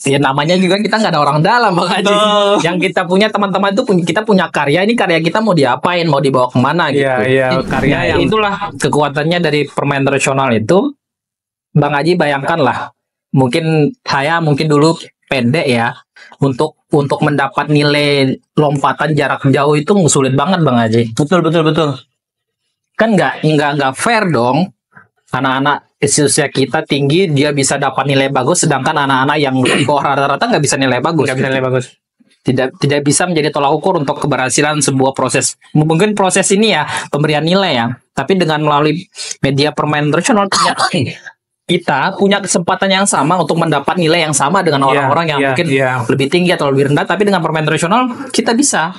Ya namanya juga kita nggak ada orang dalam Bang Haji. Yang kita punya teman-teman itu kita punya karya, ini karya kita mau diapain, mau dibawa kemana gitu. Iya, karya yang itulah kekuatannya dari permainan tradisional itu. Bang Haji bayangkan lah, mungkin dulu pendek ya, untuk mendapat nilai lompatan jarak jauh itu sulit banget Bang Haji. betul. Kan nggak fair dong. Anak-anak usia kita tinggi dia bisa dapat nilai bagus, sedangkan anak-anak yang rata-rata nggak bisa nilai bagus. Nggak bisa nilai bagus. Tidak bisa menjadi tolak ukur untuk keberhasilan sebuah proses. Mungkin proses ini ya pemberian nilai ya, tapi dengan melalui media permainan tradisional kita punya kesempatan yang sama untuk mendapat nilai yang sama dengan orang-orang yang mungkin lebih tinggi atau lebih rendah, tapi dengan permainan tradisional kita bisa.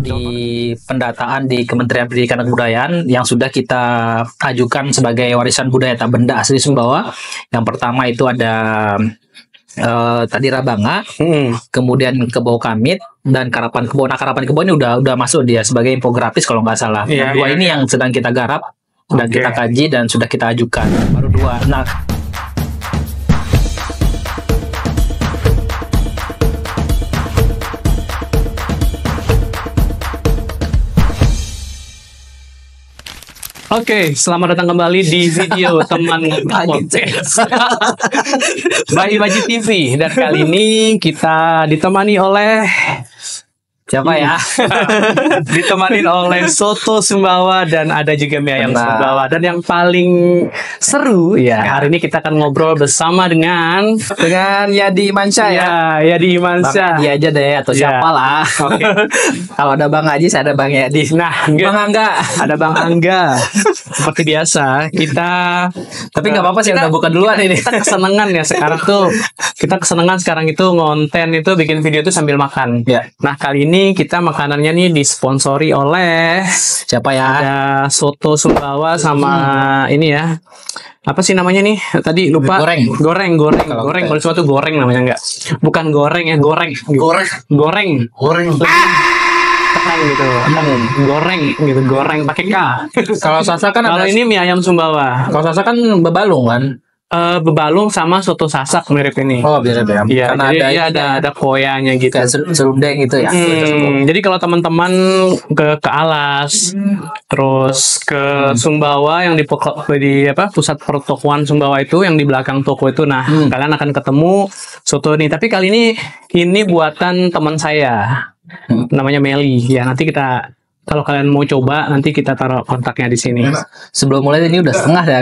Di pendataan di Kementerian Pendidikan dan Kebudayaan yang sudah kita ajukan sebagai warisan budaya tak benda asli Sumbawa. Yang pertama itu ada tadi Rabanga, kemudian Kebau Kamit dan Karapan Kebo. Nah, Karapan Kebo ini udah masuk dia sebagai infografis kalau nggak salah. Dua ini yang sedang kita garap dan kita kaji dan sudah kita ajukan. Baru dua. Nah, Oke, selamat datang kembali di video teman podcast Bayi TV. Dan kali ini kita ditemani oleh siapa ya? Ditemani oleh Soto Sumbawa dan ada juga mie ayam Sumbawa. Dan yang paling seru hari ini kita akan ngobrol bersama dengan Yadi Imansyah ya. Yadi Imansyah. Bang Yadi aja deh atau siapa lah. Oke. Kalau ada Bang Haji, saya ada Bang Yadi. Nah, Bang Angga, ada Bang Angga. Seperti biasa kita, tapi nggak apa-apa sih, udah buka duluan ini. Kita kesenangan ya sekarang tuh. Kita kesenangan sekarang itu ngonten itu bikin video itu sambil makan. Ya. Nah, kali ini kita makanannya nih disponsori oleh siapa ya? Ada Soto Sumbawa sama ini ya. Apa sih namanya nih? Tadi lupa. Goreng. Goreng. Kalau sesuatu goreng namanya enggak. Bukan goreng ya, goreng. Goreng. Tekan gitu. Goreng gitu, goreng pakai K. Kalau Sasa kan kalau ini mie ayam Sumbawa. Kalau Sasa kan bebalung kan? Bebalung sama soto sasak mirip ini. Oh, mirip ya. Iya, karena ada koyanya gitu. Kayak serundeng gitu ya. Jadi kalau teman-teman ke Alas, terus ke Sumbawa yang di pusat pertokoan Sumbawa itu yang di belakang toko itu, nah kalian akan ketemu soto ini. Tapi kali ini buatan teman saya, namanya Meli. Ya nanti kalau kalian mau coba, nanti kita taruh kontaknya di sini. Sebelum mulai ini udah setengah ya.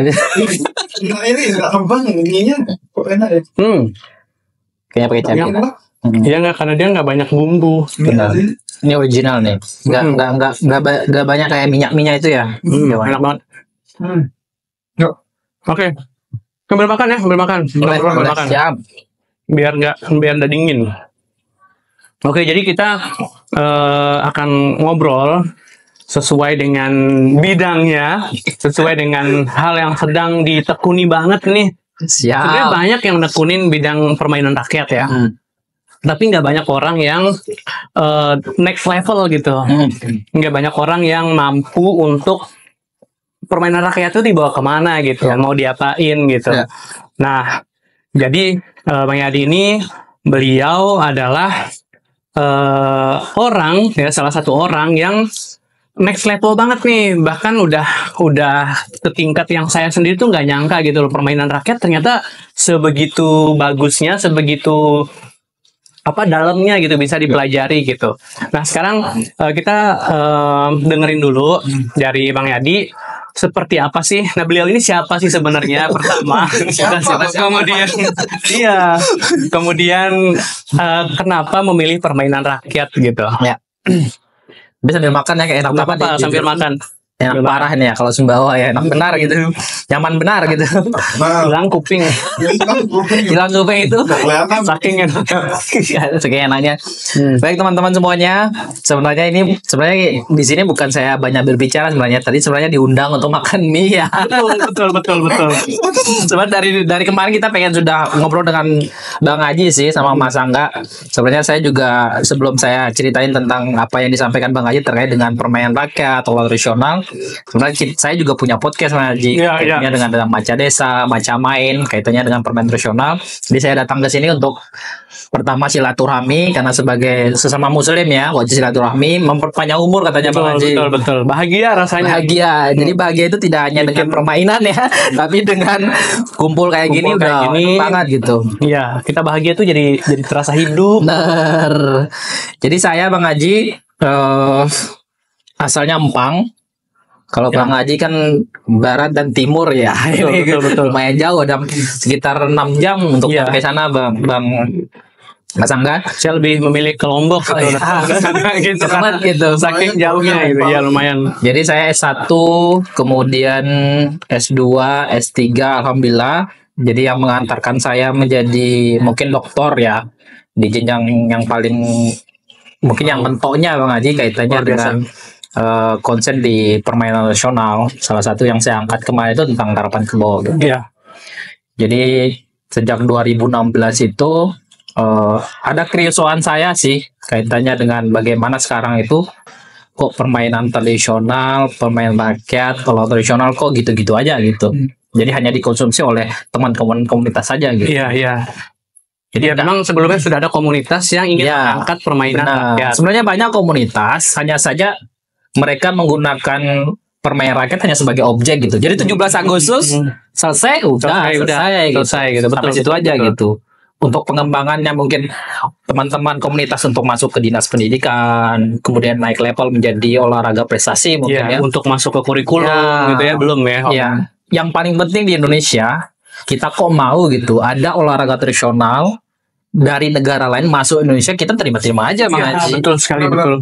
Nah, ini nggak abang ininya kok enak ya? Kayaknya pakai cabai. Iya nggak, karena dia nggak banyak bumbu. Benar. Ini original nih. Nggak banyak kayak minyak itu ya. Enak banget. Oke. Sambil makan ya, sambil makan. Boleh, siap. Biar nggak dingin. Oke, jadi kita akan ngobrol sesuai dengan bidangnya, sesuai dengan hal yang sedang ditekuni banget nih. Siap. Sebenarnya banyak yang nekunin bidang permainan rakyat ya. Tapi nggak banyak orang yang next level gitu. Nggak banyak orang yang mampu untuk permainan rakyat itu dibawa kemana gitu, mau diapain gitu. Nah, jadi Bang Yadi ini, beliau adalah salah satu orang yang next level banget nih, bahkan udah ke tingkat yang saya sendiri tuh nggak nyangka gitu loh, permainan rakyat ternyata sebegitu bagusnya, sebegitu dalamnya gitu, bisa dipelajari gitu. Nah sekarang kita dengerin dulu dari Bang Yadi seperti apa sih. Nah beliau ini siapa sih sebenarnya pertama? Kemudian kenapa memilih permainan rakyat gitu? Ya. Bisa sambil makan ya, kayak enak banget sambil makan. Enak parah ini ya kalau Sumbawa ya, enak benar gitu, nyaman benar gitu. Hilang kuping itu saking enaknya. Baik teman-teman semuanya, sebenarnya di sini bukan saya banyak berbicara sebenarnya. Tadi sebenarnya diundang untuk makan mie ya. Betul. Sebenarnya dari kemarin kita pengen sudah ngobrol dengan Bang Haji sih sama Mas Angga. Sebenarnya saya juga sebelum saya ceritain tentang apa yang disampaikan Bang Haji terkait dengan permainan rakyat atau tradisional, sebenarnya saya juga punya podcast Bang Haji. Iya, iya. Kaitannya dengan Maca Desa, Maca Main, kaitannya dengan permainan tradisional. Jadi saya datang ke sini untuk pertama silaturahmi karena sebagai sesama muslim ya, wajib silaturahmi, memperpanjang umur katanya Bang Haji. Betul. Bahagia rasanya. Bahagia. Jadi bahagia itu tidak hanya dengan permainan ya, tapi dengan kumpul kayak gini Kumpul udah kayak gini. banget gitu. Iya, kita bahagia tuh jadi terasa hidup. Bener. Jadi saya Bang Haji asalnya Empang. Kalau Bang Haji kan barat dan timur ya. Ini betul. lumayan jauh, ada sekitar 6 jam untuk Iya. sampai sana Bang Mas Angga. Saya lebih memilih ke Lombok gitu. Gitu kan. Banget gitu. Saking jauhnya gitu. Ya lumayan. Jadi saya S1, kemudian S2, S3 alhamdulillah. Jadi yang mengantarkan saya menjadi mungkin doktor ya di jenjang yang paling mungkin yang mentoknya Bang Haji kaitannya Luar biasa. dengan konsen di permainan nasional. Salah satu yang saya angkat kemarin itu tentang Harapan Kebo. Iya. Jadi sejak 2016 itu ada keriusuhan saya sih kaitannya dengan bagaimana sekarang itu kok permainan tradisional, permainan rakyat, kalau tradisional kok gitu-gitu aja gitu. Jadi hanya dikonsumsi oleh teman-teman komunitas saja gitu. Iya. Jadi ya, memang sebelumnya sudah ada komunitas yang ingin Iya. mengangkat permainan Benar. rakyat. Sebenarnya banyak komunitas, hanya saja mereka menggunakan permainan rakyat hanya sebagai objek gitu. Jadi 17 Agustus selesai udah Selesai gitu. Betul. Sampai situ aja betul. gitu. Untuk pengembangannya mungkin teman-teman komunitas untuk masuk ke dinas pendidikan, kemudian naik level menjadi olahraga prestasi mungkin Iya, ya. untuk masuk ke kurikulum Ya. gitu ya, belum ya. Ya, yang paling penting di Indonesia, kita kok mau gitu ada olahraga tradisional dari negara lain masuk Indonesia, kita terima-terima aja Bang Iya, Haji. betul sekali, betul.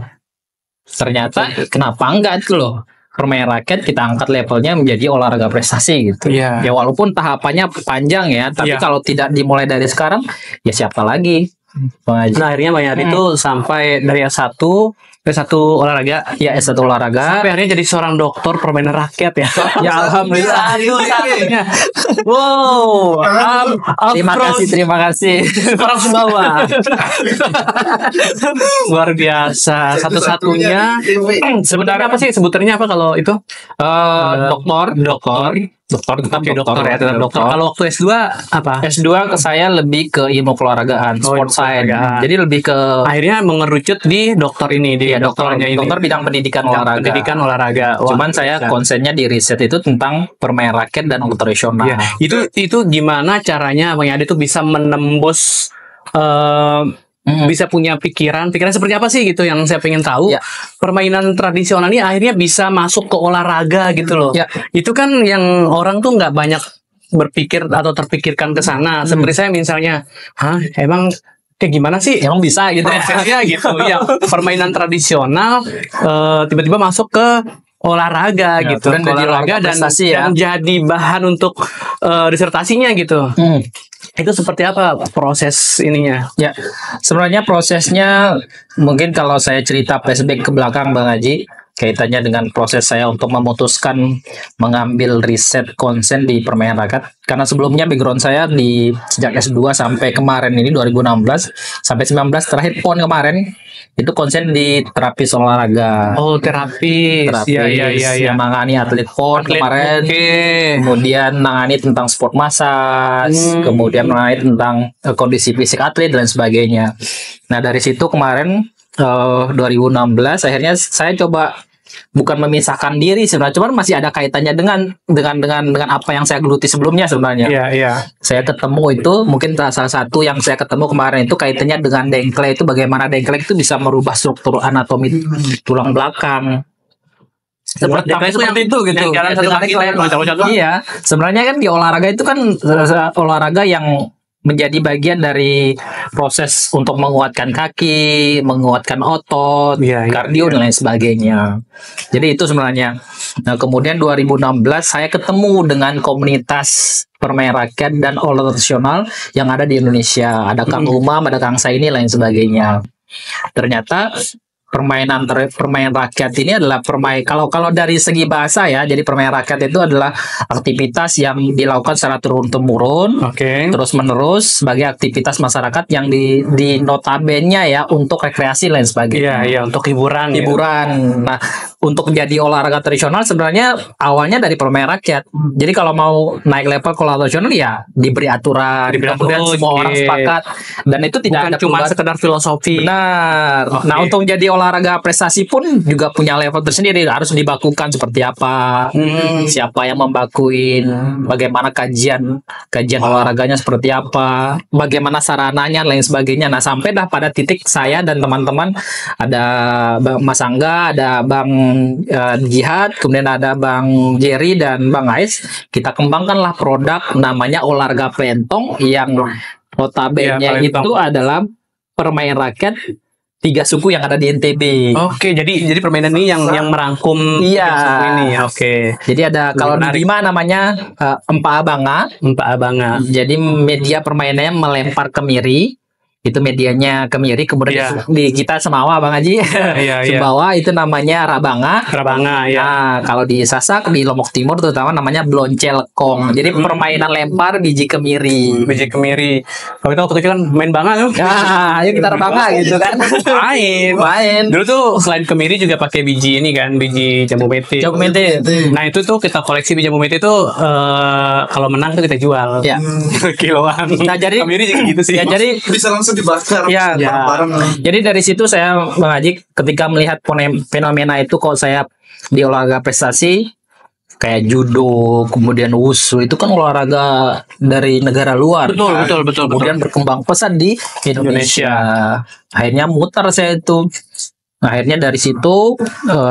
Ternyata kenapa enggak itu loh. Permainan rakyat kita angkat levelnya menjadi olahraga prestasi gitu. Iya. Ya walaupun tahapannya panjang ya, tapi Iya. kalau tidak dimulai dari sekarang, ya siapa lagi? Bang Haji. Nah, akhirnya Bang Yari itu sampai dari S1 olahraga, Ya S1 olahraga. sampai akhirnya jadi seorang dokter permainan rakyat ya. Ya alhamdulillah. Wow, Terima kasih. orang Sumbawa. Luar biasa. Satu-satunya. Sebenarnya apa sih sebutannya apa kalau itu? Dokter tetap Oke, dokter ya, tetap dokter. Kalau waktu S2 apa? S2 ke saya lebih ke ilmu keolahragaan, sport ilmu science. keolahragaan. Jadi lebih ke Akhirnya mengerucut di dokter ini, di ya, dokter dokternya ini. dokter bidang pendidikan Bidang olahraga. pendidikan olahraga. Wah, Cuman saya bisa. konsennya di riset itu tentang permainan rakyat dan tradisional. Iya. Itu gimana caranya Bang Yadi tuh bisa menembus bisa punya pikiran seperti apa sih gitu yang saya pengen tahu. Ya. Permainan tradisional ini akhirnya bisa masuk ke olahraga gitu loh. Ya. Itu kan yang orang tuh nggak banyak berpikir atau terpikirkan ke sana. Seperti saya misalnya, emang kayak gimana sih? Emang bisa gitu. Prosesnya gitu ya. Permainan tradisional tiba-tiba masuk ke olahraga Ya, gitu, kemudian ke jadi olahraga olahraga prestasi ya. dan jadi bahan untuk disertasinya gitu. Itu seperti apa proses ininya? Ya, sebenarnya prosesnya mungkin kalau saya cerita flashback ke belakang Bang Haji, kaitannya dengan proses saya untuk memutuskan mengambil riset konsen di permainan rakyat. Karena sebelumnya background saya di sejak S2 sampai kemarin ini 2016 sampai 19 terakhir PON kemarin itu konsen di terapis olahraga. Oh, terapis. Terapis yang nangani atlet PON kemarin. Kemudian nangani tentang sport massage, kemudian nangani tentang kondisi fisik atlet dan sebagainya. Nah, dari situ kemarin 2016 akhirnya saya coba bukan memisahkan diri sebenarnya, cuman masih ada kaitannya dengan apa yang saya geluti sebelumnya sebenarnya. Iya. Saya ketemu itu mungkin salah satu yang saya ketemu kemarin itu kaitannya dengan dengklek, itu bagaimana dengklek itu bisa merubah struktur anatomi tulang belakang. Seperti itu gitu. Yang jalan satu kaki loncat-loncat. Iya, sebenarnya kan di olahraga itu kan olahraga yang menjadi bagian dari proses untuk menguatkan kaki, menguatkan otot, kardio dan lain sebagainya. Jadi itu sebenarnya. Nah, kemudian 2016 saya ketemu dengan komunitas permainan rakyat dan olahraga tradisional yang ada di Indonesia. Ada Kang Umam, ada Kang Saini, lain sebagainya. Ternyata permainan rakyat ini adalah kalau dari segi bahasa ya, jadi permainan rakyat itu adalah aktivitas yang dilakukan secara turun temurun Oke. terus menerus sebagai aktivitas masyarakat yang di notabene ya untuk rekreasi lain sebagainya. Iya, untuk hiburan. Ya. Hiburan. Nah, untuk menjadi olahraga tradisional sebenarnya awalnya dari permainan rakyat. Jadi kalau mau naik level ke olahraga tradisional ya diberi aturan, kemudian semua orang sepakat, dan itu tidak Bukan ada cuma perubahan. sekedar filosofi. Benar. Oke. Nah, untuk jadi olahraga prestasi pun juga punya level tersendiri, harus dibakukan seperti apa, siapa yang membakuin, bagaimana kajian olahraganya seperti apa, bagaimana sarananya lain sebagainya. Nah, sampai dah pada titik saya dan teman-teman, ada Bang Mas Angga, ada Bang Jihad, kemudian ada Bang Jerry dan Bang Ais, kita kembangkanlah produk namanya olahraga pentong yang notabene Iya, itu pentong. adalah permainan rakyat 3 suku yang ada di NTB. Oke, jadi permainan ini yang merangkum Iya. suku ini. Oke. Jadi ada kalau di Menarik. Bima namanya Empa Abanga. Mbak Abanga. Jadi media permainannya melempar kemiri. Itu medianya kemiri, kemudian Iya. di kita Semawa Bang Haji. Iya. Semawa itu namanya Rabanga. Rabanga ya. Nah, kalau di Sasak di Lombok Timur terutama namanya Bloncelkong. Jadi permainan lempar biji kemiri. Biji kemiri. Kalau kita waktu kecil kan main banga tuh. Nah, ayo kita Rabanga gitu kan. Main. Dulu tuh selain kemiri juga pakai biji ini kan, biji jambu mete. Jago mente. Nah itu tuh kita koleksi biji jambu mete tuh kalau menang tuh kita jual. Ya. Kiloan. Nah, jadi kemiri juga gitu sih. Ya, jadi Bisa langsung dibakar. Ya, bareng-bareng. jadi dari situ saya Bang Haji ketika melihat fenomena itu, kok saya di olahraga prestasi kayak judo, kemudian wushu itu kan olahraga dari negara luar. Betul. Kemudian berkembang pesat di Indonesia. Akhirnya muter saya itu. Akhirnya dari situ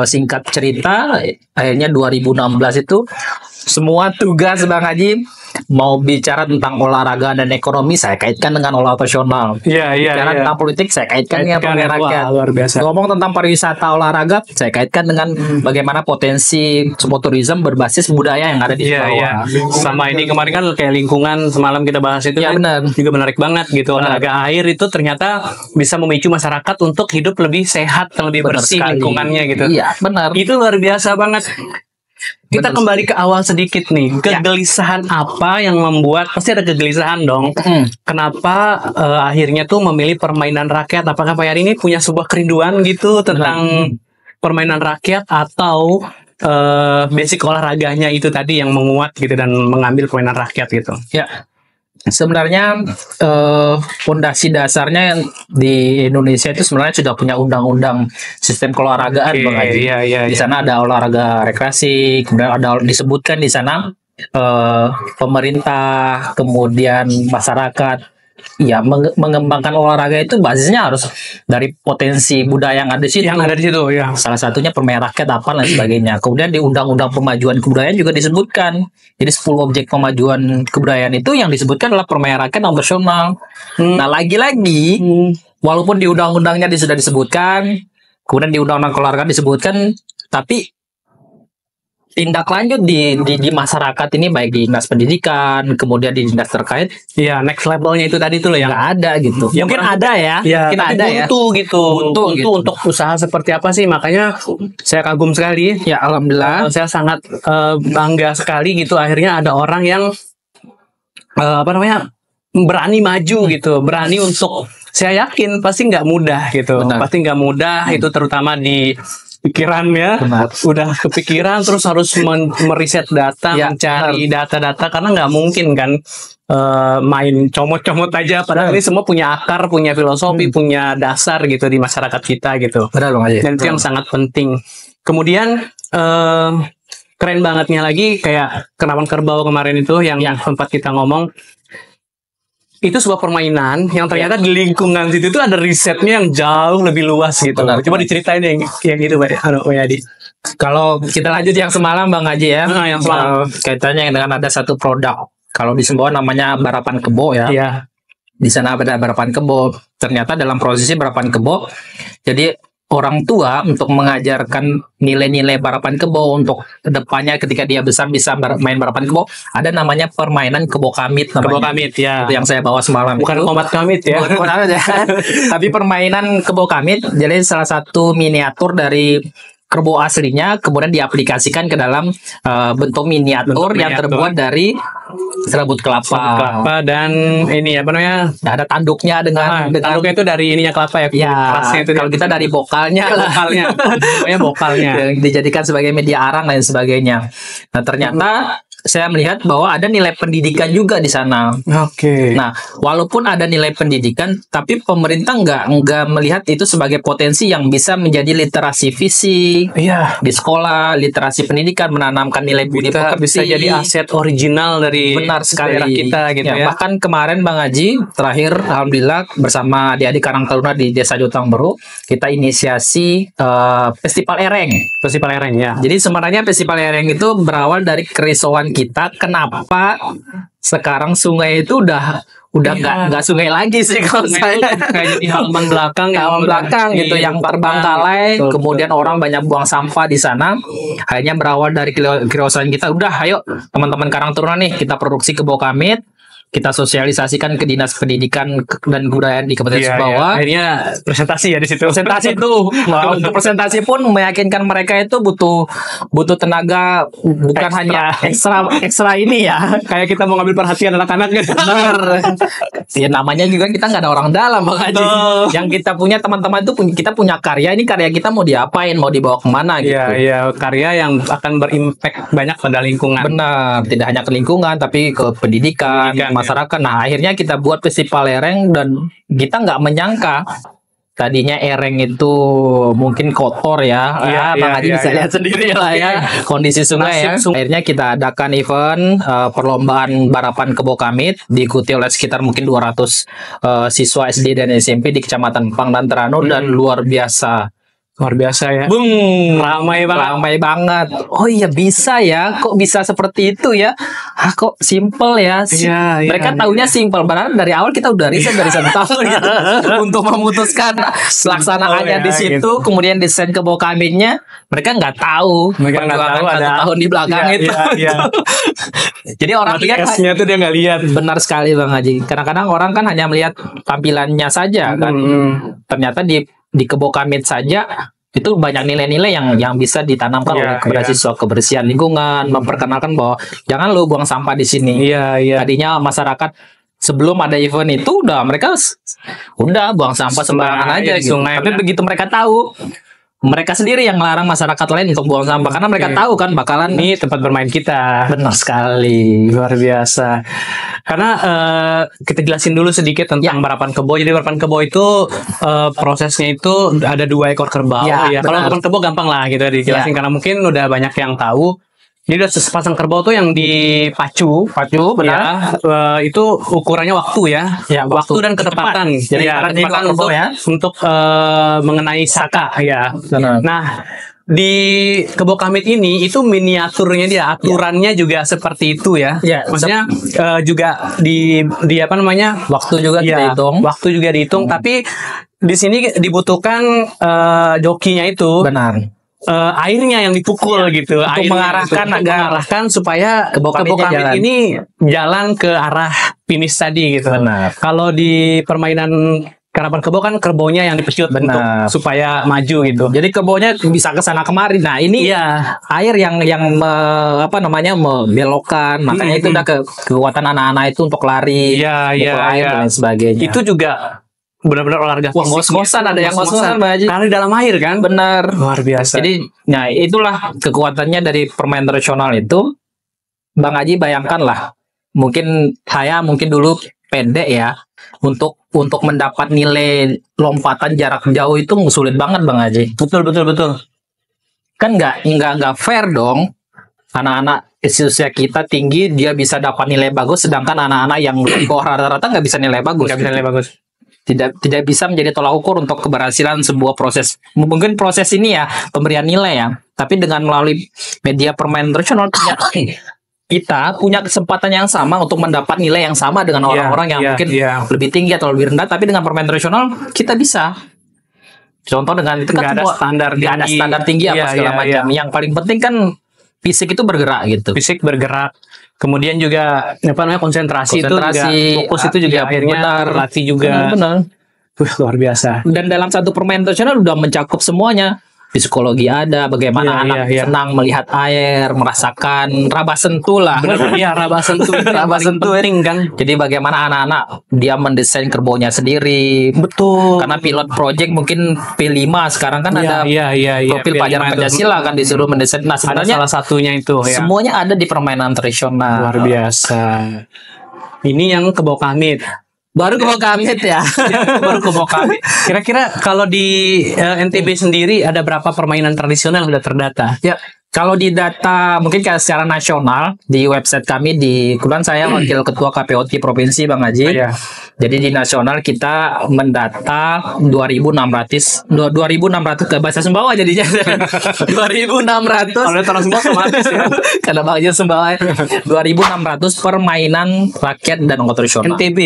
singkat cerita, akhirnya 2016 itu semua tugas Bang Haji mau bicara tentang olahraga dan ekonomi saya kaitkan dengan olahraga nasional. Iya. Bicara tentang politik saya kaitkan dengan permainan rakyat. Luar biasa. Ngomong tentang pariwisata olahraga saya kaitkan dengan bagaimana potensi sport tourism berbasis budaya yang ada di Iya. bawah. Sama ini kemarin kan kayak lingkungan semalam kita bahas itu Ya, kan benar. juga menarik banget gitu. Benar. Olahraga air itu ternyata bisa memicu masyarakat untuk hidup lebih sehat, lebih Benar bersih sekali. lingkungannya gitu. Iya, benar. Itu luar biasa banget. Kita Benar. kembali ke awal sedikit nih. Kegelisahan apa yang membuat, pasti ada kegelisahan dong. Kenapa akhirnya tuh memilih permainan rakyat? Apakah Pak Yari ini punya sebuah kerinduan gitu tentang permainan rakyat atau basic olahraganya itu tadi yang menguat gitu dan mengambil permainan rakyat gitu? Ya. Sebenarnya fondasi dasarnya yang di Indonesia itu sebenarnya sudah punya undang-undang sistem keolahragaan Oke, Bang Haji. iya. Di sana ada olahraga rekreasi, kemudian ada disebutkan di sana pemerintah, kemudian masyarakat ya mengembangkan olahraga itu basisnya harus dari potensi budaya yang ada di situ. Yang ada di situ ya. Salah satunya permainan rakyat apa dan sebagainya. Kemudian di Undang-Undang Pemajuan Kebudayaan juga disebutkan. Jadi 10 objek pemajuan kebudayaan itu yang disebutkan adalah permainan rakyat nasional. Nah, lagi-lagi walaupun di undang-undangnya sudah disebutkan, kemudian di Undang-Undang Keolahragaan disebutkan, tapi tindak lanjut di masyarakat ini baik di dinas pendidikan, kemudian di dinas terkait Iya, next levelnya itu tadi tuh loh yang nggak ada gitu. Ya, Mungkin kurang- ada ya, mungkin tapi ada ya. buntu gitu. Buntu gitu. Untuk usaha seperti apa sih? Makanya saya kagum sekali. Ya alhamdulillah. Saya sangat bangga sekali gitu. Akhirnya ada orang yang berani maju gitu, berani untuk. Saya yakin pasti nggak mudah gitu. Benar. Pasti nggak mudah itu terutama di pikirannya. Benar. Udah kepikiran terus harus meriset data, Ya, mencari data-data karena nggak mungkin kan main comot-comot aja. Padahal ini semua punya akar, punya filosofi, punya dasar gitu di masyarakat kita gitu. Benar Bang Haji. Dan itu yang sangat penting. Kemudian keren bangetnya lagi kayak Kenaman Kerbau kemarin itu yang sempat kita ngomong. Itu sebuah permainan yang ternyata di lingkungan situ itu ada risetnya yang jauh lebih luas gitu. Benar. Coba diceritain yang itu Pak Yadi. Kalau kita lanjut yang semalam Bang Haji ya, Yang semalam. kaitannya dengan ada satu produk. Kalau di Sumbawa namanya barapan kebo ya. Iya. Di sana ada barapan kebo. Ternyata dalam prosesi barapan kebo, jadi orang tua untuk mengajarkan nilai-nilai balapan kebo untuk kedepannya ketika dia besar bisa main balapan kebo, ada namanya permainan kebo kamit namanya. Kebo kamit ya. Itu yang saya bawa semalam. Bukan kombat kamit ya. Bukan kombat kamit ya. Tapi permainan kebo kamit jadi salah satu miniatur dari kerbau aslinya kemudian diaplikasikan ke dalam bentuk miniatur yang terbuat dari serabut kelapa dan ini apa namanya, ada tanduknya dengan tanduknya itu dari ininya kelapa ya. Ya, itu kalau kita dari bokalnya bokalnya yang dijadikan sebagai media arang dan sebagainya. Nah ternyata saya melihat bahwa ada nilai pendidikan juga di sana. Oke. Nah, walaupun ada nilai pendidikan, tapi pemerintah nggak melihat itu sebagai potensi yang bisa menjadi literasi fisik di sekolah, literasi pendidikan, menanamkan nilai budi pekerti. Bisa jadi aset original dari benar sekali daerah kita gitu ya. Bahkan kemarin Bang Haji terakhir, alhamdulillah bersama adik-adik Karang Taruna di Desa Jotang Beru, kita inisiasi Festival Ereng. Festival Ereng ya. Jadi sebenarnya Festival Ereng itu berawal dari kerisauan kita kenapa sekarang sungai itu udah nggak sungai lagi sih kalau saya kayak jadi halaman belakang gitu yang terbengkalai, kemudian orang banyak buang sampah di sana. Akhirnya berawal dari kerisauan kita, udah ayo teman-teman Karang Taruna nih kita produksi kebo kamit, kita sosialisasikan ke Dinas Pendidikan dan Kebudayaan di Kabupaten Sumbawa. Akhirnya presentasi ya di situ. Presentasi tuh. Untuk presentasi pun meyakinkan mereka itu butuh tenaga, bukan hanya ekstra ini ya. Kayak kita mau ngambil perhatian anak-anak gitu. Benar. Ya namanya juga kita nggak ada orang dalam Bang Haji. Yang kita punya teman-teman itu kita punya karya, ini karya kita mau diapain, mau dibawa kemana gitu. Iya, karya yang akan berimpact banyak pada lingkungan. Benar, tidak hanya ke lingkungan tapi ke pendidikan masyarakat. Nah akhirnya kita buat Festival Ereng dan kita nggak menyangka tadinya Ereng itu mungkin kotor ya. Bang Haji bisa lihat sendiri lah ya kondisi sungai ya. Akhirnya kita adakan event perlombaan balapan kebo kamit diikuti oleh sekitar mungkin 200 siswa SD dan SMP di Kecamatan Pang dan Terano dan luar biasa ya. Ramai banget. Oh iya bisa ya. Kok bisa seperti itu ya? Kok simple ya? Mereka taunya simple. Padahal dari awal kita udah riset dari 1 tahun ya, untuk memutuskan pelaksanaannya di situ. Gitu. Kemudian desain kebo kamitnya. Mereka nggak tahu. Ada 1 tahun di belakang itu. Jadi orang lihat S-nya tuh dia nggak lihat. Benar sekali Bang Haji. Kadang-kadang orang kan hanya melihat tampilannya saja kan. Ternyata di kebo kamit saja itu banyak nilai-nilai yang bisa ditanamkan oleh kepada siswa, kebersihan lingkungan, memperkenalkan bahwa jangan lo buang sampah di sini. Tadinya masyarakat sebelum ada event itu mereka udah buang sampah sembarangan aja gitu. Tapi begitu mereka tahu, mereka sendiri yang melarang masyarakat lain untuk buang sampah karena mereka tahu kan bakalan ini tempat bermain kita. Benar sekali, luar biasa. Karena kita jelasin dulu sedikit tentang balapan kebo. Jadi balapan kebo itu prosesnya itu ada 2 ekor kerbau. Kalau balapan kebo gampang lah gitu dijelasin karena mungkin udah banyak yang tahu. Jadi ada sepasang kerbau tuh yang dipacu, benar. Itu ukurannya waktu ya, waktu dan ketepatan. Jadi ketepatan untuk mengenai saka ya. Benar. Nah di kebo kamit ini itu miniaturnya dia, aturannya juga seperti itu ya. Maksudnya juga di apa namanya, waktu juga kita hitung. Waktu juga dihitung, tapi di sini dibutuhkan jokinya itu. Benar. Airnya yang dipukul gitu, untuk mengarahkan supaya kebo kamit ini jalan ke arah finish tadi gitu. Benar. Kalau di permainan karapan kebo kan kerbaunya yang dipecut untuk supaya maju gitu. Jadi kebonya bisa ke sana kemari. Nah, ini air yang membelokkan. Makanya itu udah kekuatan anak-anak itu untuk lari, air dan sebagainya. Itu juga benar-benar olahraga fisik. Ngos-ngosan, ada yang ngos-ngosan kali dalam air kan. Benar. Luar biasa. Jadi, itulah kekuatannya dari permainan tradisional itu. Bang Haji bayangkanlah, mungkin dulu pendek ya, untuk mendapat nilai lompatan jarak jauh itu sulit banget Bang Haji. Betul. Kan nggak fair dong. Anak-anak usia kita tinggi dia bisa dapat nilai bagus, sedangkan anak-anak yang rata-rata nggak bisa nilai bagus. Tidak bisa menjadi tolak ukur untuk keberhasilan sebuah proses. Mungkin proses ini ya pemberian nilai ya, tapi dengan melalui media permainan tradisional kita punya kesempatan yang sama untuk mendapat nilai yang sama dengan orang-orang yang mungkin lebih tinggi atau lebih rendah, tapi dengan permainan tradisional kita bisa Contoh dengan itu kan Nggak ada semua standar nggak ada tinggi. standar tinggi apa Iya, segala iya, macam. Yang paling penting kan fisik itu bergerak gitu. Fisik bergerak. Kemudian juga apa namanya konsentrasi, itu juga fokus itu juga ya, akhirnya benar. terlatih juga. Benar. Luar biasa. Dan dalam satu permainan tradisional udah mencakup semuanya. Psikologi ada, bagaimana Iya, anak iya. senang melihat air, merasakan raba sentuh lah. Iya, raba sentuh itu yang Raba paling sentuh. penting kan. Jadi bagaimana anak-anak dia mendesain kerbaunya sendiri. Betul. Karena pilot project mungkin P5 sekarang kan ada iya, profil pelajaran Pancasila kan disuruh mendesain. Nah, Ada sebenarnya salah satunya itu ya. semuanya ada di permainan tradisional. Luar biasa. Ini yang ke bawah kamit. Baru ke Kamit ya. Baru ke bawah kamit. Kira-kira kalau di NTB sendiri ada berapa permainan tradisional yang sudah terdata? Ya, kalau di data mungkin kayak secara nasional di website kami kebetulan saya wakil ketua KPOT provinsi Bang Haji. Iya. Jadi di nasional kita mendata 2.600 ke bahasa Sumbawa jadinya 2.600 Kalau terus semua otomatis ya. karena Bang Haji Sumbawa 2.600 permainan rakyat dan tradisional. NTB.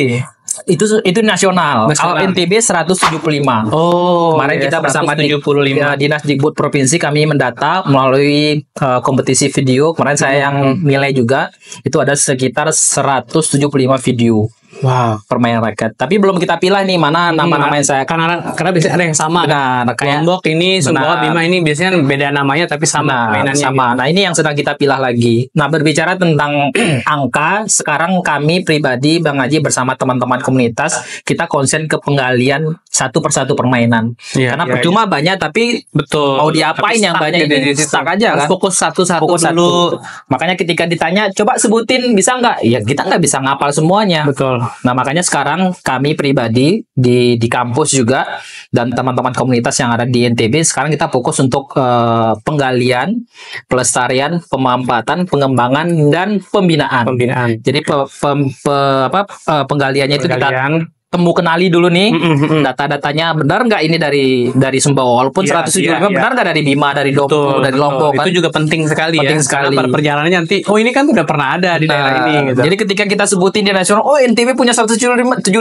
Itu nasional. Kalau Nasional. NTB 175. Oh, Kemarin ya, kita bersama 175. Dinas Dikbud Provinsi kami mendata melalui kompetisi video. Kemarin saya yang nilai juga itu ada sekitar 175 video Wow. permainan rakyat. Tapi belum kita pilih nih mana nama-nama yang saya karena biasanya ada yang sama. Benar, kayak Lombok ini, Sumbawa, benar. Bima ini biasanya beda namanya tapi sama mainannya. sama. Nah, ini yang sedang kita pilah lagi. Nah, berbicara tentang angka, sekarang kami pribadi Bang Haji bersama teman-teman komunitas kita konsen ke penggalian satu persatu permainan. Iya, Karena iya, percuma banyak tapi Betul. mau diapain Tapi yang stuck banyak gitu ini di situ. stuck aja kan. Fokus satu-satu Fokus dulu. satu. Makanya ketika ditanya coba sebutin bisa nggak? Ya kita nggak bisa ngapal semuanya. Betul. Nah, makanya sekarang kami pribadi di kampus juga dan teman-teman komunitas yang ada di NTB sekarang kita fokus untuk penggalian, pelestarian, pemampatan, pengembangan dan pembinaan. Pembinaan. Jadi penggaliannya itu kita Penggalian. temu kenali dulu nih. Mm-mm. Data-datanya benar nggak ini dari Sumbawa walaupun Iya, 175 iya, benar nggak dari Bima, dari Betul, dari betul. Lombok kan. Itu juga penting sekali Penting ya. sekali. Karena pada perjalanannya nanti, oh ini kan udah pernah ada di daerah ini gitu. Jadi ketika kita sebutin di nasional, oh NTB punya 175,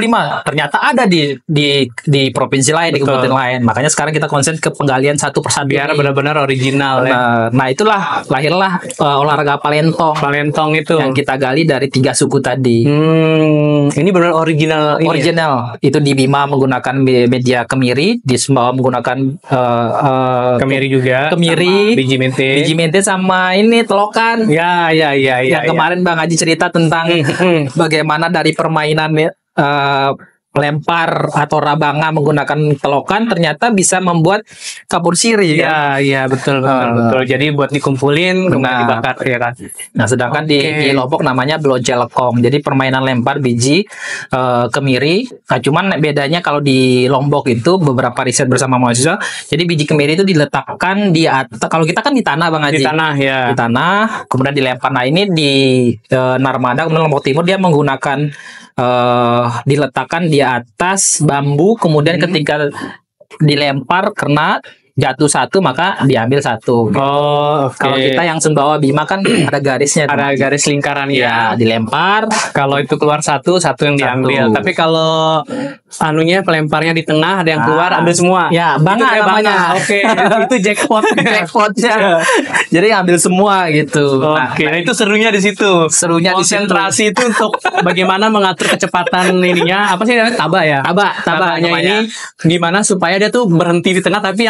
ternyata ada di provinsi lain, di Betul. kabupaten lain. Makanya sekarang kita konsen ke penggalian satu persatu. Biar ini. benar-benar original ya. Nah, itulah lahirlah olahraga palentong Palentong itu. yang kita gali dari 3 suku tadi. Ini benar original ini. Original itu di Bima menggunakan media kemiri, di Sumbawa menggunakan Kemiri juga. kemiri, sama biji mente. biji mente sama ini telokan. Ya. Yang kemarin Bang Haji cerita tentang bagaimana dari permainan lempar atau rabanga menggunakan telokan ternyata bisa membuat kabur siri kan? Ya, betul. Jadi buat dikumpulin, kemudian Benar. dibakar ya kan. Nah, sedangkan di Lombok namanya beloncelekong. Jadi permainan lempar biji kemiri. Nah, cuman bedanya kalau di Lombok itu beberapa riset bersama mahasiswa, jadi biji kemiri itu diletakkan di atas. Kalau kita kan di tanah Bang Haji. Di tanah ya. Di tanah, kemudian dilempar. Nah, ini di Narmada, kemudian Lombok Timur dia menggunakan diletakkan di atas bambu, kemudian ketika dilempar kena jatuh satu maka diambil satu. Oh, oke. Kalau kita yang Sumbawa Bima kan ada garisnya. ada garis lingkaran ya, ya. dilempar. Kalau itu keluar satu yang diambil. Satu. Tapi kalau anunya pelemparnya di tengah ada yang keluar ambil semua. Ya, bangga Itu kayak namanya. bangga. Oke, itu jackpot. Jackpotnya. Jadi ambil semua gitu. Oke, nah itu serunya di situ. Serunya di situ. Konsentrasi itu untuk bagaimana mengatur kecepatan ininya. Apa sih namanya? Taba ya? Tabanya namanya. ini gimana supaya dia tuh berhenti di tengah tapi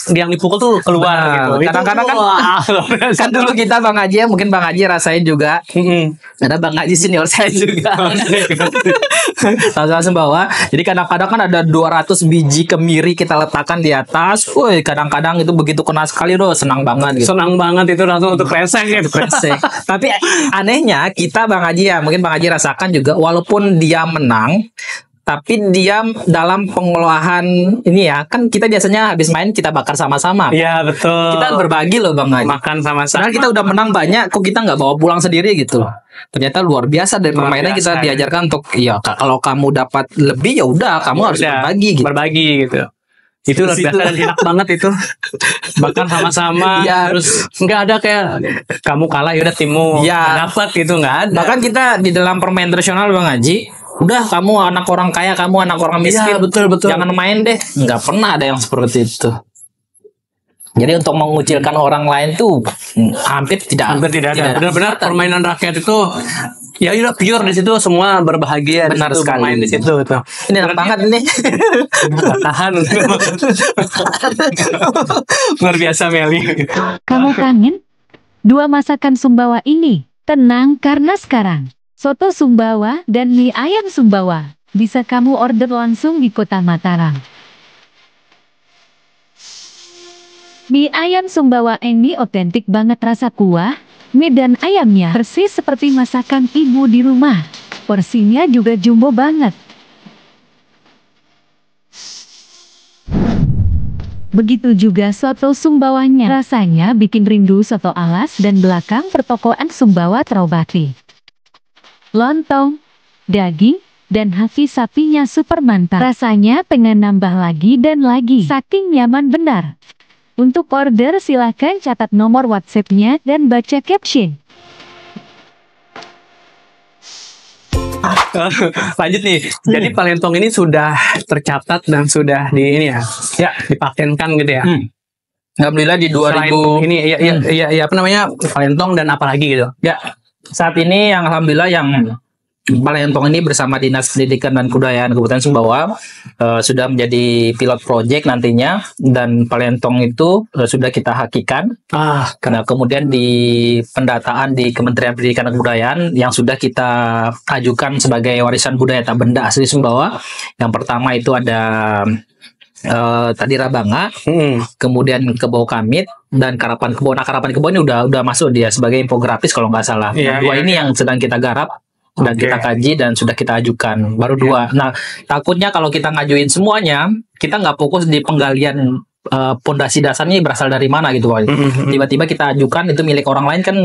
yang dipukul tuh keluar Benar. gitu. Itu Kadang-kadang kan- wah, Kan dulu kita Bang Haji ya, mungkin Bang Haji rasain juga. Ada Bang Haji senior saya juga. Sama-sama Sumbawa. Jadi kadang-kadang kan ada 200 biji kemiri kita letakkan di atas. Woi, kadang-kadang itu begitu kena sekali doh, senang banget gitu. senang banget itu langsung untuk kresek gitu. Kresek. Tapi anehnya kita Bang Haji ya, mungkin Bang Haji rasakan juga walaupun dia menang tapi dia dalam pengolahan ini ya, kan kita biasanya habis main kita bakar sama-sama. Iya, betul. Kita berbagi loh Bang Haji. makan sama-sama. Padahal kita udah menang banyak, kok kita nggak bawa pulang sendiri gitu. Ternyata luar biasa dari Luar permainan kita biasa, diajarkan untuk ya kalau kamu dapat lebih ya udah kamu harus Udah, berbagi gitu. Berbagi gitu. Itu luar biasa dan enak banget itu. Makan sama-sama. Iya. Terus nggak ada kayak kamu kalah ya udah timmu Iya. dapat gitu, nggak ada. Bahkan kita di dalam permainan tradisional Bang Haji udah kamu anak orang kaya, kamu anak orang miskin, Iya, betul. jangan main deh. Nggak pernah ada yang seperti itu. Jadi untuk mengucilkan orang lain tuh hampir tidak ada. Benar-benar permainan rakyat itu ya udah pure di situ, semua berbahagia. Benar di situ, sekali. bermain di situ gitu. Ini enak banget nih. Tahan. Luar biasa Meli. Kamu kangen? Dua masakan Sumbawa ini. Tenang karena sekarang soto Sumbawa dan mie ayam Sumbawa bisa kamu order langsung di Kota Mataram. Mie ayam Sumbawa ini otentik banget, rasa kuah, mie dan ayamnya persis seperti masakan ibu di rumah. Porsinya juga jumbo banget. Begitu juga soto Sumbawanya, rasanya bikin rindu soto alas dan belakang pertokoan Sumbawa Traubati. Lontong, daging, dan hati sapinya super mantap. Rasanya pengen nambah lagi dan lagi, saking nyaman benar. Untuk order silahkan catat nomor WhatsApp-nya dan baca caption. Lanjut nih. Jadi Palentong ini sudah tercatat dan sudah dipatenkan gitu ya. Alhamdulillah di 2000 ini apa namanya, Palentong dan apa lagi gitu. ya saat ini yang alhamdulillah yang Palentong ini bersama Dinas Pendidikan dan Kebudayaan Kabupaten Sumbawa sudah menjadi pilot project nantinya, dan Palentong itu sudah kita hakikan. Karena kemudian di pendataan di Kementerian Pendidikan dan Kebudayaan yang sudah kita ajukan sebagai warisan budaya tak benda asli Sumbawa. Yang pertama itu ada tadi Rabanga, kemudian Kebau Kamit dan Karapan Kebo. Nah, Karapan Kebo ini udah masuk dia sebagai infografis kalau nggak salah. Dua ini yang sedang kita garap dan kita kaji dan sudah kita ajukan, baru dua. Nah, takutnya kalau kita ngajuin semuanya, kita nggak fokus di penggalian pondasi dasarnya berasal dari mana gitu. Tiba-tiba kita ajukan itu milik orang lain kan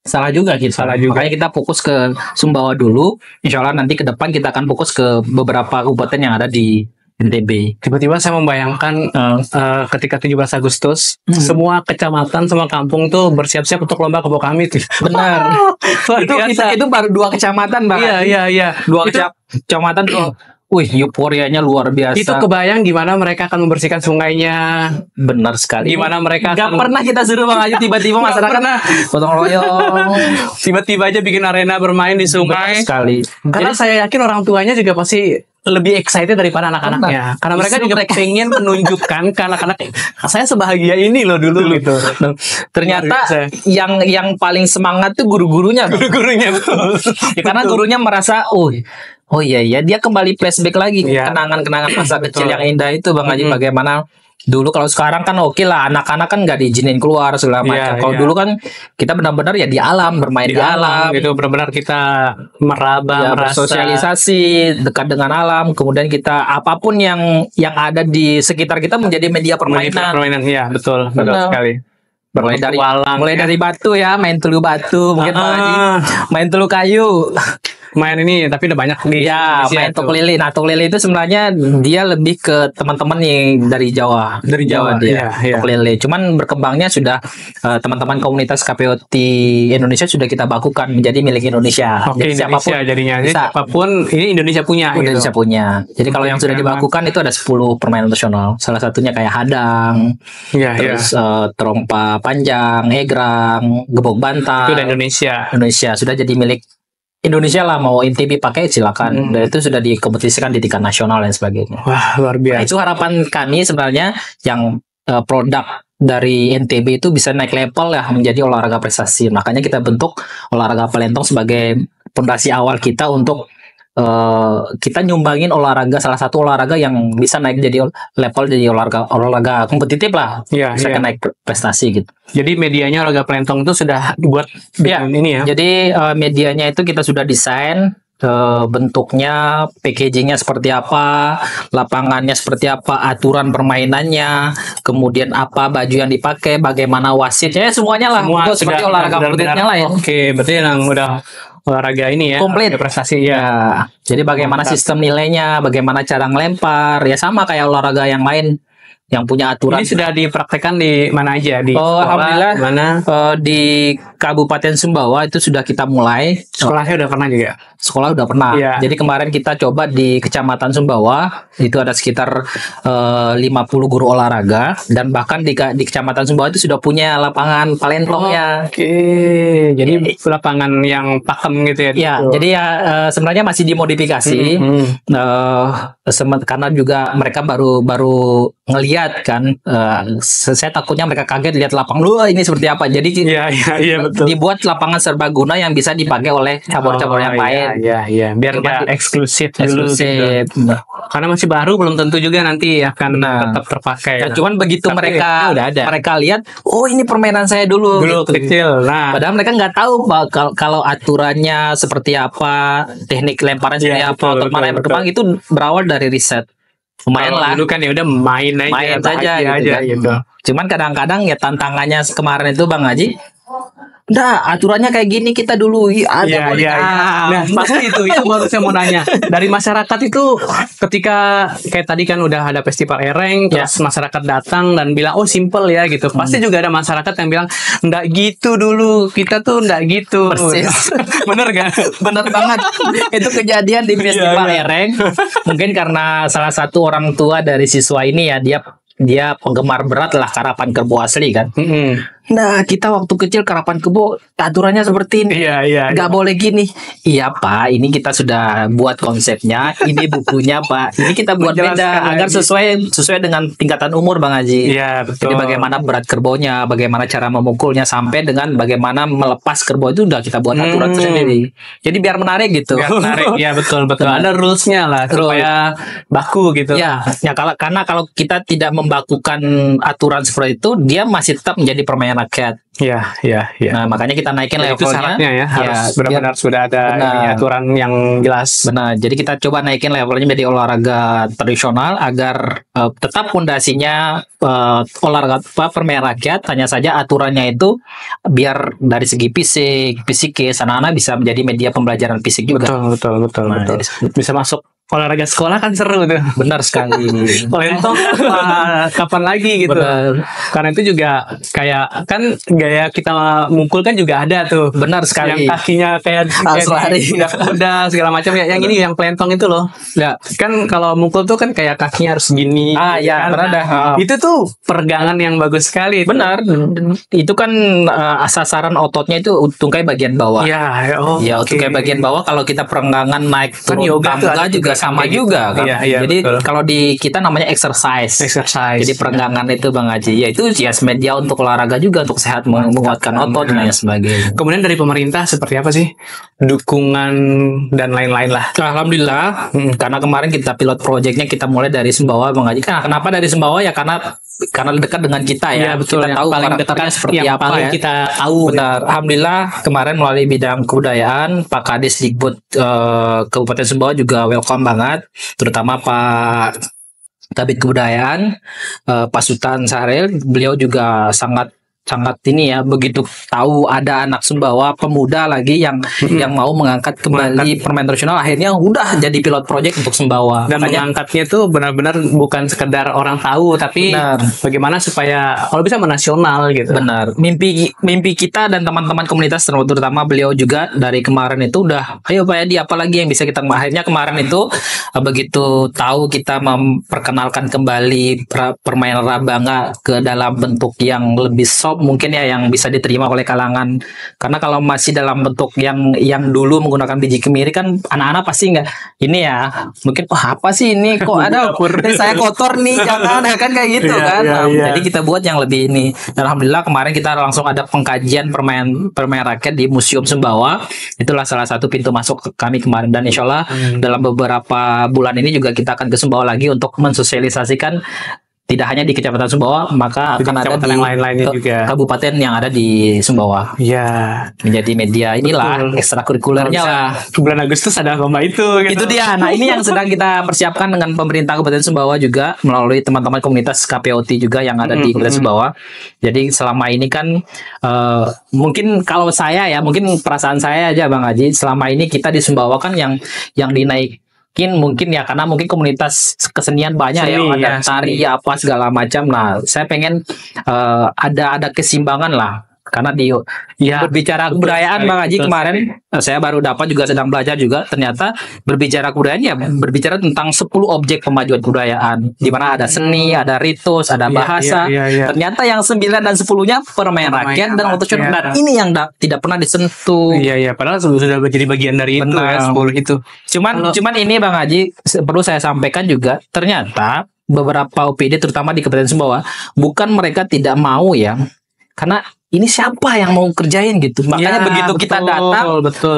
salah juga gitu. Makanya kita fokus ke Sumbawa dulu. Insya Allah nanti ke depan kita akan fokus ke beberapa kabupaten yang ada di NTB. Tiba-tiba saya membayangkan ketika 17 Agustus semua kecamatan, semua kampung tuh bersiap-siap untuk lomba Kebau Kamit. Benar. itu baru 2 kecamatan Bang. Iya. 2 kecamatan tuh. Wih, euforianya luar biasa. Itu kebayang gimana mereka akan membersihkan sungainya. Benar sekali. Gimana mereka Gak pernah kita suruh Bang Ayu, tiba-tiba masyarakat gotong royong. Tiba-tiba aja bikin arena bermain di sungai. Benar sekali. Karena saya yakin orang tuanya juga pasti lebih excited daripada anak-anaknya. Karena mereka juga pengen menunjukkan ke anak-anak, saya sebahagia ini loh dulu gitu. Ternyata yang paling semangat tuh guru-gurunya. Guru-gurunya betul. Karena gurunya merasa, oh iya dia kembali flashback lagi kenangan-kenangan masa kecil yang indah itu Bang Haji. Bagaimana dulu, kalau sekarang kan oke lah, anak-anak kan nggak diizinin keluar segala macam. Kalau dulu kan kita benar-benar ya di alam, bermain di alam gitu, benar-benar kita meraba, bersosialisasi dekat dengan alam. Kemudian kita apapun yang ada di sekitar kita menjadi media permainan. Iya, betul sekali. Mulai dari batu ya, main telu batu, mungkin Bang Haji main telu kayu. Main ini tapi udah banyak nih. Ya, main tok lele. Nah, tok lele itu sebenarnya dia lebih ke teman-teman yang dari Jawa. Dari Jawa dia. Tok lele. Cuman berkembangnya sudah teman-teman komunitas KPOT Indonesia sudah kita bakukan menjadi milik Indonesia. Jadi siapapun jadinya. Siapapun ini Indonesia punya. Indonesia punya. Jadi kalau yang sudah dibakukan itu ada 10 permainan nasional. Salah satunya kayak hadang, terus terompa panjang, egrang, gebok bantal. Itu dari Indonesia. Indonesia sudah jadi milik Indonesia lah, mau NTB pakai silakan. Dan itu sudah dikompetisikan di tingkat nasional dan sebagainya. Wah, luar biasa. Nah, itu harapan kami sebenarnya yang produk dari NTB itu bisa naik level ya menjadi olahraga prestasi. Makanya kita bentuk olahraga Palentong sebagai fondasi awal kita untuk kita nyumbangin salah satu olahraga yang bisa naik jadi level, jadi olahraga kompetitif lah, bisa naik prestasi gitu. Jadi medianya olahraga Palentong itu sudah dibuat ini ya. Jadi medianya itu kita sudah desain, bentuknya, packagingnya seperti apa, lapangannya seperti apa, aturan permainannya, kemudian apa baju yang dipakai, bagaimana wasitnya, semuanya lah. Semua seperti olahraga kompetitifnya lah ya. Oke, berarti yang udah olahraga ini ya, komplit prestasi ya. Jadi bagaimana sistem nilainya, bagaimana cara ngelempar, ya sama kayak olahraga yang lain yang punya aturan. Ini sudah dipraktekkan di mana aja? Di alhamdulillah mana? Di Kabupaten Sumbawa itu sudah kita mulai. Sekolahnya udah pernah juga. Sekolah udah pernah. Iya. Jadi kemarin kita coba di Kecamatan Sumbawa, itu ada sekitar 50 guru olahraga, dan bahkan di Kecamatan Sumbawa itu sudah punya lapangan palentongnya. Oke, jadi lapangan yang pakem gitu ya. Ya, jadi ya sebenarnya masih dimodifikasi. Karena juga mereka baru ngelihat kan. Saya takutnya mereka kaget lihat lapangan, "Wah, ini seperti apa?" Jadi Iya betul. dibuat lapangan serbaguna yang bisa dipakai oleh cabur-cabur yang lain. Iya. Biar nggak eksklusif dulu. Eksklusif. Gitu. Karena masih baru, belum tentu juga nanti akan tetap terpakai. Ya, cuman begitu Tapi mereka udah ada. mereka lihat, oh ini permainan saya dulu gitu. kecil. Nah, Padahal mereka nggak tahu Pak, kalau aturannya seperti apa, teknik lemparan seperti Iya, apa, betul, otot mana yang betul, berkembang, itu berawal dari riset. Lumayan kalau lah. dulu kan ya udah main aja, Main saja bahagia gitu aja kan. gitu. Cuman kadang-kadang ya tantangannya kemarin itu Bang Haji, udah aturannya kayak gini kita dulu ada boleh. Nah, pasti itu baru saya mau nanya. Dari masyarakat itu ketika kayak tadi kan udah ada festival ereng, terus masyarakat datang dan bilang, "Oh, simple ya," gitu. Pasti juga ada masyarakat yang bilang, "Nggak gitu dulu. Kita tuh nggak gitu." Persis. Bener gak? Bener banget. Itu kejadian di festival ereng. Mungkin karena salah satu orang tua dari siswa ini ya, dia penggemar berat lah karapan kerbau asli kan. Nah, kita waktu kecil karapan kebo aturannya seperti ini. Iya. Nggak boleh gini. Iya Pak, ini kita sudah buat konsepnya. Ini bukunya Pak. Ini kita buat beda Menjelaskan agar lagi. sesuai dengan tingkatan umur Bang Haji. Iya, betul. Jadi bagaimana berat kerbaunya, bagaimana cara memukulnya, sampai dengan bagaimana melepas kerbau itu udah kita buat aturan tersendiri. Jadi biar menarik gitu. Biar menarik. Iya, betul. Benar. Ada rules-nya lah supaya baku gitu. Ya, karena kalau kita tidak membakukan aturan seperti itu, dia masih tetap menjadi permainan rakyat. Iya. Nah, makanya kita naikin Itu levelnya. syaratnya ya, harus benar-benar sudah ada Benar. ini, aturan yang jelas. Benar. Jadi kita coba naikin levelnya menjadi olahraga tradisional agar tetap fondasinya olahraga permainan rakyat. Hanya saja aturannya itu biar dari segi psikis anak-anak bisa menjadi media pembelajaran fisik juga. Betul. Nah, Bisa masuk olahraga sekolah kan seru tuh. Benar sekali. Pelentong kapan lagi gitu. Benar. Karena itu juga kayak kan gaya kita mukul kan juga ada tuh. Benar sekali. Yang kakinya kayak Harus lari. kuda segala macam ya. Yang ini yang pelentong itu loh. Ya. Kan kalau mukul tuh kan kayak kakinya harus gini. Ya, kan. pernah ada. Itu tuh peregangan yang bagus sekali. Benar. Itu kan sasaran ototnya itu tungkai bagian bawah. Ya, Ya, tungkai bagian bawah kalau kita perenggangan naik Kan turun yoga tuh tangga ada juga sama kayak gitu. juga kan. Iya, Jadi betul. kalau di kita namanya exercise. Jadi perenggangan itu Bang Haji, ya itu ya media untuk olahraga juga, untuk sehat, menguatkan otot dan lain sebagainya. Kemudian dari pemerintah seperti apa sih dukungan dan lain-lain lah? Alhamdulillah, karena kemarin kita pilot projectnya kita mulai dari Sumbawa Bang Haji. Kenapa dari Sumbawa ya karena dekat dengan kita ya. Iya, betul. Kita Yang tahu paling karakternya dekat, seperti yang apa paling ya. kita tahu. Benar. Alhamdulillah kemarin melalui bidang kebudayaan Pak Kadis Dikbud Kabupaten Sumbawa juga welcome banget, terutama Pak Kabid Kebudayaan Pak Sultan Sahril. Beliau juga sangat ini ya, begitu tahu ada anak Sumbawa pemuda lagi yang mau mengangkat kembali permainan tradisional, akhirnya udah jadi pilot project untuk Sumbawa. Dan mengangkatnya tuh benar-benar bukan sekedar orang tahu, tapi bagaimana supaya kalau bisa menasional gitu. Benar. Mimpi kita dan teman-teman komunitas, terutama beliau juga dari kemarin itu udah, ayo Pak Yadi, apa lagi yang bisa kita, akhirnya kemarin itu begitu tahu kita memperkenalkan kembali permainan Rabanga ke dalam bentuk yang lebih soft mungkin ya, yang bisa diterima oleh kalangan. Karena kalau masih dalam bentuk yang dulu menggunakan biji kemiri kan anak-anak pasti nggak ini ya, mungkin apa sih ini, kok ada saya kotor nih, jangan kan kayak gitu kan. Jadi kita buat yang lebih ini. Dan alhamdulillah kemarin kita langsung ada pengkajian permainan rakyat di Museum Sumbawa. Itulah salah satu pintu masuk kami kemarin, dan insya Allah dalam beberapa bulan ini juga kita akan ke Sumbawa lagi untuk mensosialisasikan tidak hanya di Kecamatan Sumbawa, maka akan ada di yang lain-lainnya juga. kabupaten yang ada di Sumbawa. Iya. Menjadi media inilah ekstrakurikulernya lah. Bulan Agustus ada lomba itu. Gitu. Itu dia. Nah, ini yang sedang kita persiapkan dengan pemerintah Kabupaten Sumbawa juga melalui teman-teman komunitas KPOT juga yang ada di Kabupaten Sumbawa. Jadi selama ini kan mungkin kalau saya ya, mungkin perasaan saya aja Bang Haji, selama ini kita di Sumbawa kan yang dinaik mungkin ya karena mungkin komunitas kesenian banyak ya, ada tari apa segala macam. Nah, saya pengen ada keseimbangan lah Karena Ya, berbicara betul kebudayaan sekali, Bang Haji betul kemarin saya baru dapat juga sedang belajar juga, ternyata berbicara kebudayaan ya berbicara tentang 10 objek pemajuan kebudayaan, di mana ada seni, ada ritus, ada Iya, bahasa. iya. Ternyata yang 9 dan 10-nya permainan rakyat dan rakyat, tradisional. iya. Dan ini yang tidak pernah disentuh. Iya, padahal sudah menjadi bagian dari itu ya, Benar. 10 itu. Cuman ini Bang Haji perlu saya sampaikan juga, ternyata beberapa OPD terutama di Kabupaten Sumbawa bukan mereka tidak mau ya, karena ini siapa yang mau kerjain gitu. Makanya Ya, begitu kita betul, datang,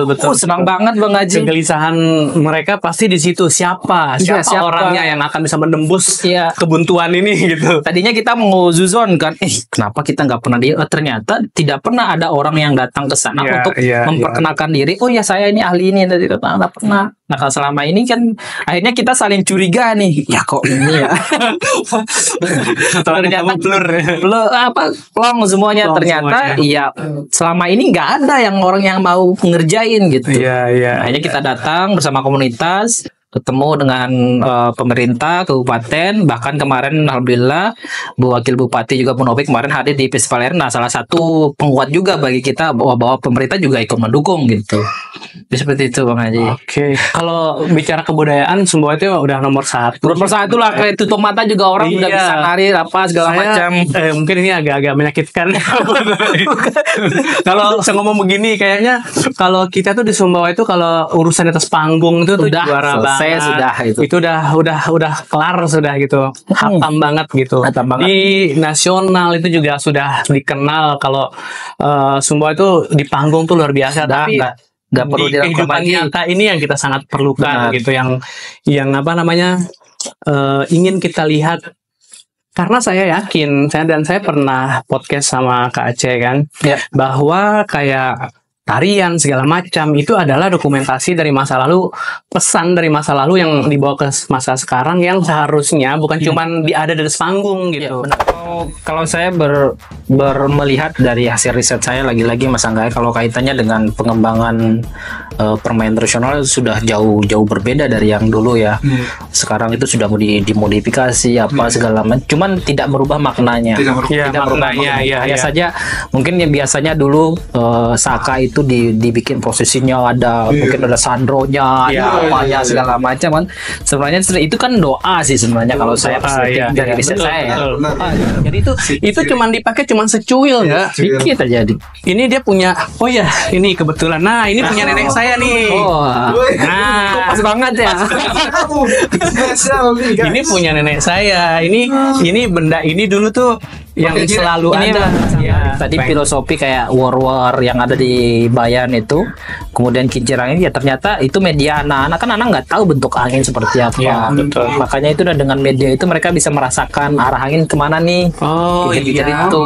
betul. senang banget Bang Haji. Kegelisahan mereka pasti di situ, siapa Iya, siapa? orangnya yang akan bisa menembus Iya. kebuntuan ini gitu. Tadinya kita mau zuzon kan, kenapa kita nggak pernah ternyata tidak pernah ada orang yang datang ke sana Iya, untuk iya, memperkenalkan diri. Oh ya saya ini ahli ini, dari nggak pernah. Nah kalau selama ini kan akhirnya kita saling curiga nih. Ya kok ini ya. Ternyata blur. plong semuanya. Plong Ternyata semuanya. iya selama ini nggak ada yang orang yang mau ngerjain gitu. Iya. Akhirnya kita datang bersama komunitas, ketemu dengan pemerintah kabupaten, bahkan kemarin alhamdulillah Bu Wakil Bupati juga Bu Novi kemarin hadir di Festival Air. Nah salah satu penguat juga bagi kita bahwa pemerintah juga ikut mendukung gitu. Jadi seperti itu Bang Haji. Oke. Kalau bicara kebudayaan, Sumbawa itu udah nomor 1. Nomor satu lah, kayak tutup mata juga orang udah Iya. bisa nari apa segala macam. Mungkin ini agak menyakitkan. Kalau saya ngomong begini, kayaknya kalau kita tuh di Sumbawa itu kalau urusan atas panggung itu tuh Udah juara selesai banget. sudah itu. Itu udah kelar sudah gitu. Hatam banget gitu. Hatam banget. Di nasional itu juga sudah dikenal kalau Sumbawa itu di panggung tuh luar biasa. Tapi nggak perlu di dirangkum kehidupan lagi. nyata ini yang kita sangat perlukan Benar. gitu, yang apa namanya ingin kita lihat. Karena saya yakin, saya pernah podcast sama Kak Aceh kan, Ya. bahwa kayak tarian segala macam itu adalah dokumentasi dari masa lalu, pesan dari masa lalu yang dibawa ke masa sekarang yang seharusnya bukan cuman ada di panggung gitu. Benar. Kalau saya melihat dari hasil riset saya lagi-lagi Mas Angga, kalau kaitannya dengan pengembangan permainan tradisional sudah jauh berbeda dari yang dulu ya. Sekarang itu sudah dimodifikasi apa segala macam, cuman tidak merubah maknanya. Tidak merubah. Iya, Tidak merubah maknanya, maknanya. iya, Hanya iya. saja mungkin yang biasanya dulu Saka itu dibikin prosesinya ada mungkin ada sandronya, Iya, ada apanya iya. segala macam kan. Sebenarnya itu kan doa sih sebenarnya kalau saya Iya, dari iya, riset betul, saya ya. betul. Jadi Itu cuman dipakai cuman secuil ya. dikit aja di. Ini dia punya, oh ya, ini kebetulan. Nah, ini punya nenek saya nih. Oh, Nah, pas banget ya. Kamu spesial nih guys. ini punya nenek saya. Ini benda ini dulu tuh yang Oke, selalu Ini ada. Ya, tadi filosofi kayak war yang ada di Bayan itu, kemudian kincirang ini ya ternyata itu media anak-anak, kan anak nggak tahu bentuk angin seperti apa. Iya, betul. Makanya itu dengan media itu mereka bisa merasakan arah angin kemana nih. Oh Kincir-kincir iya. itu.